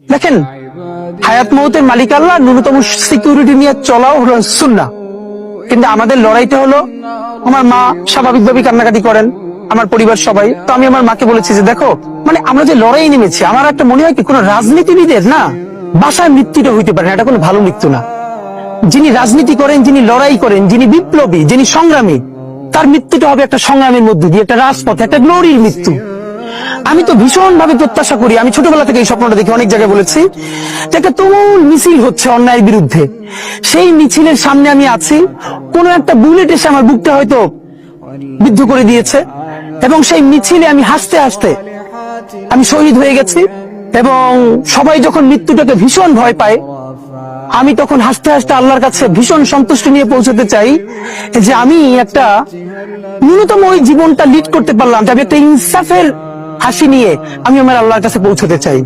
দেখেন, হায়াত মৌতের মালিক আল্লাহ, ন্যূনতম সিকিউরিটি নিয়ে চলাও হলো সুন্নাহ। কিন্তু আমাদের লড়াইটা হলো, আমার মা স্বাভাবিকভাবে কান্নাকাটি করেন, আমার পরিবার সবাই। তো আমি আমার মাকে বলেছি যে দেখো, মানে আমরা যে লড়াই নেমেছি, আমার একটা মনে হয় কি, কোন রাজনীতিবিদের না বাসায় মৃত্যুটা হইতে পারে না, এটা কোনো ভালো মৃত্যু না। যিনি রাজনীতি করেন, যিনি লড়াই করেন, যিনি বিপ্লবী, যিনি সংগ্রামী, তার মৃত্যুটা হবে একটা সংগ্রামের মধ্যে দিয়ে, একটা রাজপথে, একটা গ্লোরির মৃত্যু। আমি তো ভীষণ ভাবে প্রত্যাশা করি, আমি ছোটবেলা থেকে এই স্বপ্নটা দেখি, অনেক জায়গায় বলেছি, যে একটা তুমুল মিছিল হচ্ছে অন্যায়ের বিরুদ্ধে। সেই মিছিলের সামনে আমি আছি, কোন একটা বুলেট এসে আমার বুকটা হয়তো বিদ্ধ করে দিয়েছে, এবং সেই মিছিলে আমি হাসতে হাসতে আমি শহীদ হয়ে গেছি। এবং সবাই যখন মৃত্যুটাকে ভীষণ ভয় পায়, আমি তখন হাসতে হাসতে আল্লাহর কাছে ভীষণ সন্তুষ্টি নিয়ে পৌঁছতে চাই যে আমি একটা ন্যূনতম ওই জীবনটা লিড করতে পারলাম, যে আমি একটা ইনসাফের হাসি নিয়ে আমি আমার আল্লাহর কাছে পৌঁছতে চাই।